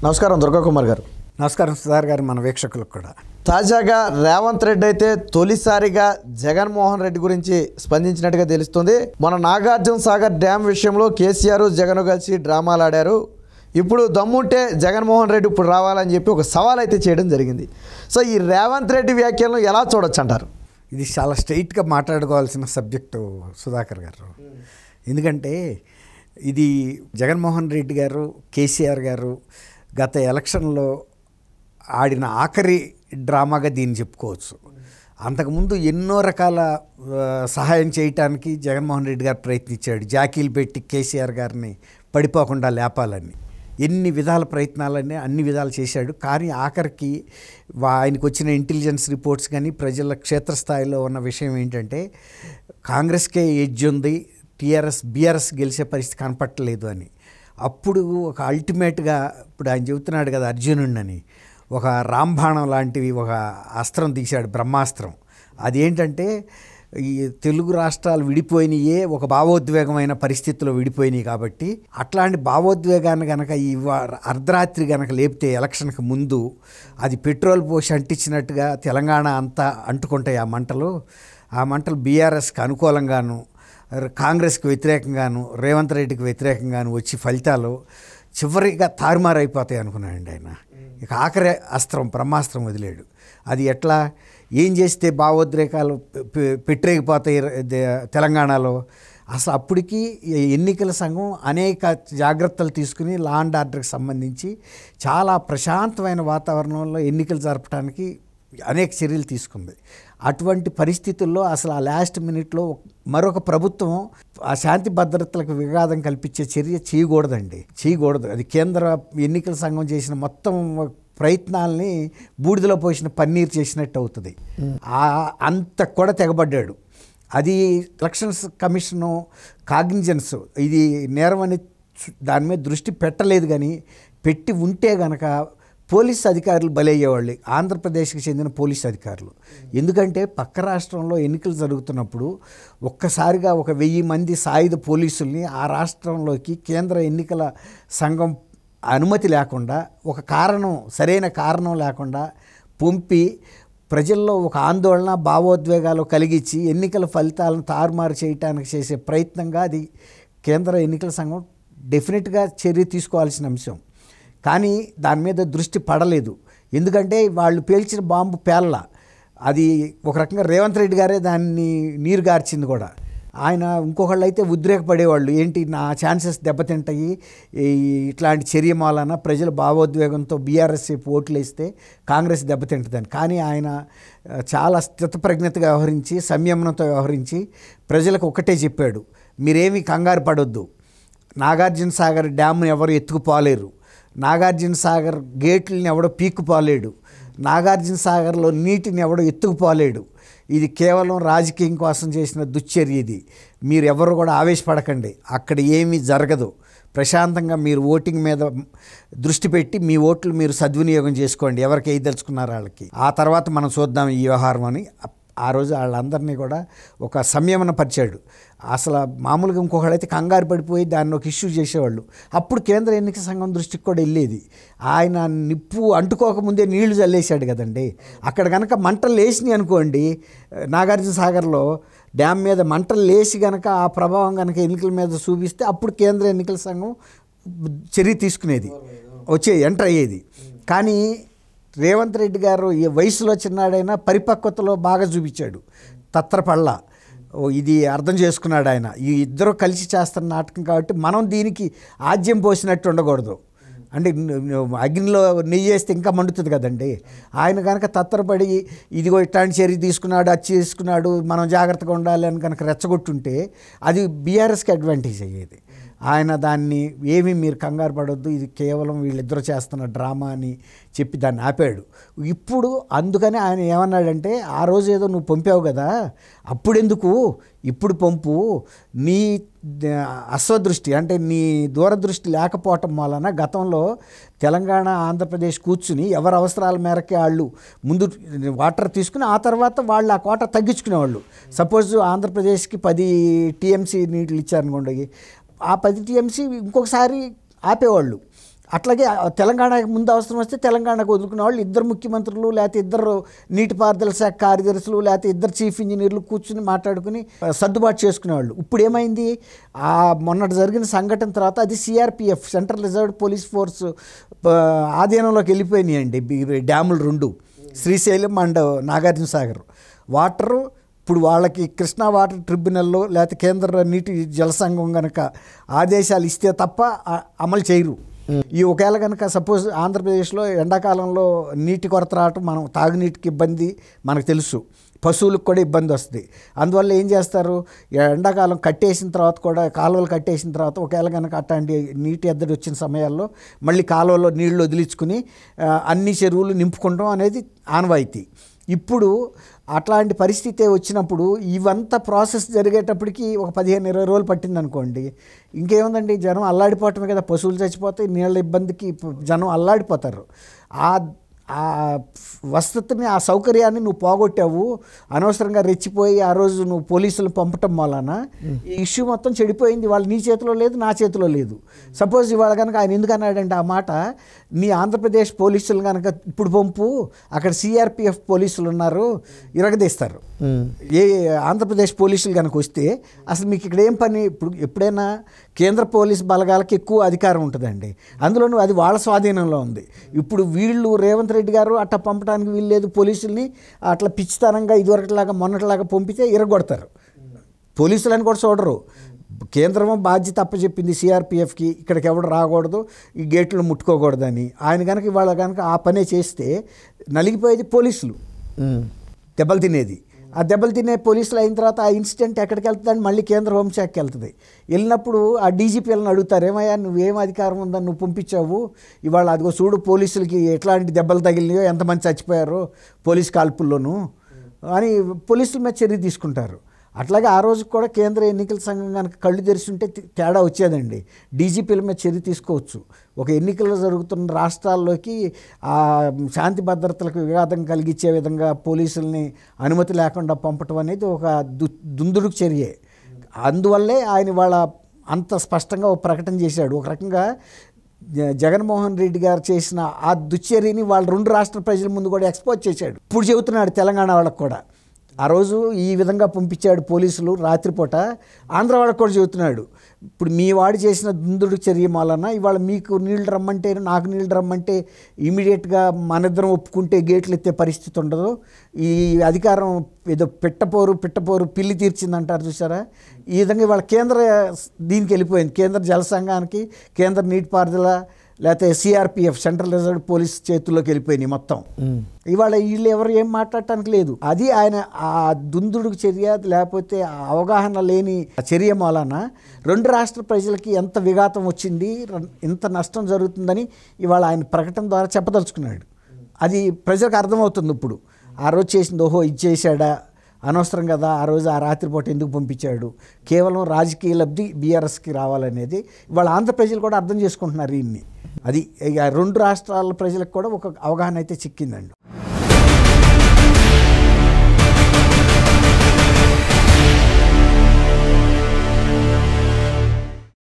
నమస్కారం దుర్గా కుమార్ గారు. నమస్కారం సుధార్ గారు, మన వీక్షకులకు కూడా. తాజాగా రేవంత్ రెడ్డి అయితే తొలిసారిగా జగన్మోహన్ రెడ్డి గురించి స్పందించినట్టుగా తెలుస్తుంది. మన నాగార్జున సాగర్ డ్యామ్ విషయంలో కేసీఆర్ జగన్ కలిసి డ్రామాలు ఆడారు. ఇప్పుడు దమ్ముంటే జగన్మోహన్ రెడ్డి ఇప్పుడు రావాలని చెప్పి ఒక సవాల్ అయితే చేయడం జరిగింది. సో ఈ రేవంత్ రెడ్డి వ్యాఖ్యలను ఎలా చూడొచ్చు అంటారు? ఇది చాలా స్ట్రైట్గా మాట్లాడుకోవాల్సిన సబ్జెక్టు సుధాకర్ గారు. ఎందుకంటే ఇది జగన్మోహన్ రెడ్డి గారు, కేసీఆర్ గారు గత ఎలక్షన్లో ఆడిన ఆఖరి డ్రామాగా దీన్ని చెప్పుకోవచ్చు. అంతకుముందు ఎన్నో రకాల సహాయం చేయటానికి జగన్మోహన్ రెడ్డి గారు ప్రయత్నించాడు. జాకీలు పెట్టి కేసీఆర్ గారిని పడిపోకుండా లేపాలని ఎన్ని విధాల ప్రయత్నాలన్నీ అన్ని విధాలు చేశాడు. కానీ ఆఖరికి ఆయనకు వచ్చిన ఇంటెలిజెన్స్ రిపోర్ట్స్ కానీ ప్రజల క్షేత్రస్థాయిలో ఉన్న విషయం ఏంటంటే కాంగ్రెస్కే ఎడ్జ్ ఉంది, బీఆర్ఎస్ గెలిచే పరిస్థితి కనపట్టలేదు అని. అప్పుడు ఒక అల్టిమేట్గా ఇప్పుడు ఆయన చెబుతున్నాడు కదా అర్జునుడిని, ఒక రాంబాణం లాంటివి ఒక అస్త్రం తీశాడు, బ్రహ్మాస్త్రం. అదేంటంటే ఈ తెలుగు రాష్ట్రాలు విడిపోయినాయే ఒక భావోద్వేగమైన పరిస్థితిలో విడిపోయినాయి. కాబట్టి అట్లాంటి భావోద్వేగాన్ని కనుక ఈ అర్ధరాత్రి కనుక లేపితే ఎలక్షన్కి ముందు అది పెట్రోల్ పోసి అంటించినట్టుగా తెలంగాణ అంతా అంటుకుంటాయి ఆ మంటలు బీఆర్ఎస్కి అనుకూలంగాను, కాంగ్రెస్కి వ్యతిరేకంగాను, రేవంత్ రెడ్డికి వ్యతిరేకంగాను వచ్చి ఫలితాలు చివరిగా తారుమారైపోతాయి అనుకున్నాడండి ఆయన. ఇక ఆఖరి అస్త్రం బ్రహ్మాస్త్రం వదిలేడు. అది ఎట్లా ఏం చేస్తే భావోద్రేకాలు పెట్టరేగిపోతాయి తెలంగాణలో. అసలు అప్పటికి ఎన్నికల సంఘం అనేక జాగ్రత్తలు తీసుకుని లా అండ్ ఆర్డర్కి సంబంధించి చాలా ప్రశాంతమైన వాతావరణంలో ఎన్నికలు జరపడానికి అనేక చర్యలు తీసుకుంది. అటువంటి పరిస్థితుల్లో అసలు ఆ లాస్ట్ మినిట్లో మరొక ప్రభుత్వం ఆ శాంతి భద్రతలకు విఘాతం కల్పించే చర్య చేయకూడదు. అది కేంద్ర ఎన్నికల సంఘం చేసిన మొత్తం ప్రయత్నాల్ని బూడిదలో పోసిన పన్నీర్ చేసినట్టు అవుతుంది. అంత కూడా తెగబడ్డాడు. అది ఎలక్షన్స్ కమిషను కాగ్నిజెన్స్ ఇది నేరం అని దాని మీద దృష్టి పెట్టలేదు. కానీ పెట్టి ఉంటే గనక పోలీస్ అధికారులు బలయ్యేవాళ్ళు, ఆంధ్రప్రదేశ్కి చెందిన పోలీస్ అధికారులు. ఎందుకంటే పక్క రాష్ట్రంలో ఎన్నికలు జరుగుతున్నప్పుడు ఒక్కసారిగా 1000 మంది సాయుధ పోలీసుల్ని ఆ రాష్ట్రంలోకి కేంద్ర ఎన్నికల సంఘం అనుమతి లేకుండా సరైన కారణం లేకుండా పంపి ప్రజల్లో ఒక ఆందోళన భావోద్వేగాలు కలిగించి ఎన్నికల ఫలితాలను తారుమారు చేయడానికి చేసే ప్రయత్నంగా అది కేంద్ర ఎన్నికల సంఘం డెఫినెట్గా చర్య తీసుకోవాల్సిన అంశం. కానీ దాని మీద దృష్టి పడలేదు. ఎందుకంటే వాళ్ళు పేల్చిన బాంబు పేల్ల అది ఒక రకంగా రేవంత్ రెడ్డి గారే దాన్ని నీరు గార్చింది కూడా. ఆయన ఇంకొకళ్ళు అయితే ఉద్రేకపడేవాళ్ళు, ఏంటి నా ఛాన్సెస్ దెబ్బతింటాయి ఇట్లాంటి చర్య మూలన ప్రజల భావోద్వేగంతో బీఆర్ఎస్ ఓట్లు వేస్తే కాంగ్రెస్ దెబ్బతింటుందని. కానీ ఆయన చాలా స్థితప్రజ్ఞతగా వ్యవహరించి సంయమనంతో వ్యవహరించి ప్రజలకు ఒకటే చెప్పాడు, మీరేమీ కంగారు పడొద్దు, నాగార్జున సాగర్ డ్యామ్ను ఎవరు ఎత్తుకుపోలేరు, నాగార్జున సాగర్ గేట్లని ఎవడో పీక్కుపోలేడు, నాగార్జున సాగర్లో నీటిని ఎవడో ఎత్తుకుపోలేడు, ఇది కేవలం రాజకీయం కోసం చేసిన దుశ్చర్య. ఇది మీరు ఎవరు కూడా ఆవేశపడకండి, అక్కడ ఏమీ జరగదు, ప్రశాంతంగా మీరు ఓటింగ్ మీద దృష్టి పెట్టి మీ ఓట్లు మీరు సద్వినియోగం చేసుకోండి, ఎవరికి వేయదలుచుకున్నారు వాళ్ళకి, ఆ తర్వాత మనం చూద్దాం ఈ వ్యవహారం అని ఆ రోజు వాళ్ళందరినీ కూడా ఒక సంయమనపరిచాడు. అసలు మామూలుగా ఇంకొకళ్ళైతే కంగారు పడిపోయి దాన్ని ఒక ఇష్యూ చేసేవాళ్ళు. అప్పుడు కేంద్ర ఎన్నికల సంఘం దృష్టికి కూడా వెళ్ళేది. ఆయన నిప్పు అంటుకోకముందే నీళ్లు చల్లేశాడు కదండి. అక్కడ కనుక మంటలు లేచినాయి అనుకోండి, నాగార్జున సాగర్లో డ్యామ్ మీద మంటలు లేచి కనుక ఆ ప్రభావం కనుక ఎన్నికల మీద చూపిస్తే అప్పుడు కేంద్ర ఎన్నికల సంఘం చర్య తీసుకునేది, ఎంటర్ అయ్యేది. కానీ రేవంత్ రెడ్డి గారు ఈ వయసులో చిన్నాడైనా పరిపక్వతలో బాగా చూపించాడు, తత్రపళ్ళ ఇది అర్థం చేసుకున్నాడు ఆయన. ఈ ఇద్దరు కలిసి చేస్తున్న నాటకం కాబట్టి మనం దీనికి ఆజ్యం పోసినట్టు ఉండకూడదు. అంటే అగ్నిలో నెయ్యి వేస్తే ఇంకా మండుతుంది కదండి. ఆయన కనుక తత్తరపడి ఇదిగో ఇట్లాంటి చర్య తీసుకున్నాడు, అది తీసుకున్నాడు, మనం జాగ్రత్తగా ఉండాలి అని కనుక రెచ్చగొట్టుంటే అది బీఆర్ఎస్కి అడ్వాంటేజ్ అయ్యేది. ఆయన దాన్ని ఏమీ మీరు కంగారు పడొద్దు, ఇది కేవలం వీళ్ళిద్దరూ చేస్తున్న డ్రామా అని చెప్పి దాన్ని ఆపాడు. ఇప్పుడు అందుకని ఆయన ఏమన్నాడంటే, ఆ రోజు ఏదో నువ్వు పంపావు కదా, అప్పుడెందుకు ఇప్పుడు పంపు, నీ అశ్వదృష్టి అంటే నీ దూరదృష్టి లేకపోవటం వలన గతంలో తెలంగాణ ఆంధ్రప్రదేశ్ కూర్చుని ఎవరి అవసరాల మేరకే వాళ్ళు ముందు వాటర్ తీసుకుని ఆ తర్వాత వాళ్ళు ఆ కోట తగ్గించుకునేవాళ్ళు. సపోజ్ ఆంధ్రప్రదేశ్కి 10 TMC నీళ్ళు ఇచ్చారనుకోండి, ఆ 10 TMC ఇంకొకసారి ఆపేవాళ్ళు. అట్లాగే తెలంగాణకి ముందు అవసరం వస్తే తెలంగాణకు వదులుకునే వాళ్ళు ఇద్దరు ముఖ్యమంత్రులు, లేకపోతే ఇద్దరు నీటిపారుదల శాఖ కార్యదర్శులు, లేకపోతే ఇద్దరు చీఫ్ ఇంజనీర్లు కూర్చుని మాట్లాడుకుని సర్దుబాటు చేసుకునేవాళ్ళు. ఇప్పుడు ఏమైంది, మొన్నటి జరిగిన సంఘటన తర్వాత అది CRPF central reserved police force ఆధీనంలోకి వెళ్ళిపోయినాయండి డ్యాములు 2, శ్రీశైలం అండ్ నాగార్జున సాగర్. వాటరు ఇప్పుడు వాళ్ళకి కృష్ణా వాటర్ ట్రిబ్యునల్లో లేకపోతే కేంద్ర నీటి జల సంఘం కనుక ఆదేశాలు ఇస్తే తప్ప అమలు చేయరు. ఈ ఒకవేళ కనుక సపోజ్ ఆంధ్రప్రదేశ్లో ఎండాకాలంలో నీటి కొరత రావటం, మనం తాగునీటికి ఇబ్బంది మనకు తెలుసు, పశువులకు కూడా ఇబ్బంది వస్తుంది. అందువల్ల ఏం చేస్తారు, ఎండాకాలం కట్టేసిన తర్వాత కూడా, కాలువలు కట్టేసిన తర్వాత ఒకవేళ కనుక అట్లాంటి నీటి ఎద్దడి వచ్చిన సమయాల్లో మళ్ళీ కాలువలో నీళ్లు వదిలించుకుని అన్ని చెరువులు నింపుకుంటాం అనేది ఆనవాయితీ. ఇప్పుడు అట్లాంటి పరిస్థితి వచ్చినప్పుడు ఇవంతా ప్రాసెస్ జరిగేటప్పటికి ఒక 15-20 రోజులు పట్టింది అనుకోండి, ఇంకేముందండి, జనం అల్లాడిపోవటమే కదా, పశువులు చచ్చిపోతాయి, నీళ్ళ ఇబ్బందికి జనం అల్లాడిపోతారు. ఆ వసతిని, ఆ సౌకర్యాన్ని నువ్వు పోగొట్టావు, అనవసరంగా రెచ్చిపోయి ఆ రోజు నువ్వు పోలీసులు పంపటం వలన ఈ ఇష్యూ మొత్తం చెడిపోయింది. వాళ్ళు నీ చేతిలో లేదు, నా చేతిలో లేదు. సపోజ్ ఇవాళ కనుక ఆయన ఎందుకు అన్నాడంటే ఆ మాట, నీ ఆంధ్రప్రదేశ్ పోలీసులు కనుక ఇప్పుడు పంపు, అక్కడ సిఆర్పిఎఫ్ పోలీసులు ఉన్నారు, ఇరగదీస్తారు. ఏ ఆంధ్రప్రదేశ్ పోలీసులు కనుక వస్తే అసలు మీకు ఇక్కడ ఏం పని? ఇప్పుడు ఎప్పుడైనా కేంద్ర పోలీస్ బలగాలకి ఎక్కువ అధికారం ఉంటుందండి, అందులోనూ అది వాళ్ళ స్వాధీనంలో ఉంది. ఇప్పుడు వీళ్ళు రేవంత్ రెడ్డి గారు అట్లా పంపడానికి వీలు లేదు, పోలీసుల్ని అట్లా పిచ్చితనంగా ఇదివరకులాగా మొన్నటిలాగా పంపితే ఇరగొడతారు. పోలీసులని కూడా చూడరు. కేంద్రం బాధ్యత అప్పచెప్పింది సిఆర్పిఎఫ్కి, ఇక్కడికి ఎవడు రాకూడదు, ఈ గేట్లు ముట్టుకోకూడదని. ఆయన కనుక ఇవాళ కనుక ఆ పనే చేస్తే నలిగిపోయేది పోలీసులు, దెబ్బలు తినేది. ఆ దెబ్బలు తినే పోలీసులు అయిన తర్వాత ఆ ఇన్సిడెంట్ ఎక్కడికి వెళ్తుందని మళ్ళీ కేంద్ర హోంశాఖకి వెళ్తుంది. వెళ్ళినప్పుడు ఆ డీజీపీలను అడుగుతారు, ఏమయ్యా నువ్వేం అధికారం ఉందని నువ్వు పంపించావు, ఇవాళ అదిగో చూడు పోలీసులకి ఎట్లాంటి దెబ్బలు తగిలినాయో, ఎంతమంది చచ్చిపోయారో పోలీస్ కాల్పుల్లోనూ అని పోలీసుల మీద చర్య తీసుకుంటారు. అట్లాగే ఆ రోజు కూడా కేంద్ర ఎన్నికల సంఘం కనుక కళ్ళు తెరిచుంటే తేడా వచ్చేదండి. డీజీపీల మీద చర్య తీసుకోవచ్చు. ఒక ఎన్నికలు జరుగుతున్న రాష్ట్రాల్లోకి ఆ శాంతి భద్రతలకు విఘాతం కలిగించే విధంగా పోలీసుల్ని అనుమతి లేకుండా పంపటం అనేది ఒక దుందుడుకు చర్యే. అందువల్లే ఆయన వాళ్ళ అంత స్పష్టంగా ఒక ప్రకటన చేశాడు. ఒక రకంగా జగన్మోహన్ రెడ్డి గారు చేసిన ఆ దుశ్చర్యని వాళ్ళ 2 రాష్ట్ర ప్రజల ముందు కూడా ఎక్స్పోజ్ చేశాడు. ఇప్పుడు చెబుతున్నాడు తెలంగాణ వాళ్ళకు కూడా, ఆ రోజు ఈ విధంగా పంపించాడు పోలీసులు రాత్రిపూట, ఆంధ్ర వాళ్ళకు కూడా చెబుతున్నాడు, ఇప్పుడు మీ వాడు చేసిన దుందుడు చర్య వలన ఇవాళ మీకు నీళ్ళు రమ్మంటే, నాకు నీళ్ళు రమ్మంటే ఇమీడియట్గా మనిద్దరం ఒప్పుకుంటే గేట్లు ఎత్తే పరిస్థితి ఉండదు. ఈ అధికారం ఏదో పిట్టపోరు పిల్లి తీర్చిందంటారు చూసారా, ఈ విధంగా ఇవాళ కేంద్ర దీనికి వెళ్ళిపోయింది. కేంద్ర జల సంఘానికి, కేంద్ర నీటిపారుదల లేకపోతే సిఆర్పిఎఫ్ సెంట్రల్ రిజర్వ్డ్ పోలీస్ చేతుల్లోకి వెళ్ళిపోయినాయి మొత్తం. ఇవాళ వీళ్ళు ఎవరు ఏం మాట్లాడటానికి లేదు. అది ఆయన ఆ దుందుడుకు చర్య, లేకపోతే అవగాహన లేని చర్య మూలాన 2 రాష్ట్ర ప్రజలకి ఎంత విఘాతం వచ్చింది, ఎంత నష్టం జరుగుతుందని ఇవాళ ఆయన ప్రకటన ద్వారా చెప్పదలుచుకున్నాడు. అది ప్రజలకు అర్థమవుతుంది ఇప్పుడు. ఆ రోజు చేసింది, ఓహో ఇది చేశాడా, అనవసరం కదా ఆ రోజు ఆ రాత్రిపూట ఎందుకు పంపించాడు, కేవలం రాజకీయ లబ్ధి బీఆర్ఎస్కి రావాలనేది ఇవాళ ఆంధ్ర ప్రజలు కూడా అర్థం చేసుకుంటున్నారు. ఇన్ని అది 2 రాష్ట్రాల ప్రజలకు కూడా ఒక అవగాహన అయితే చిక్కిందండి.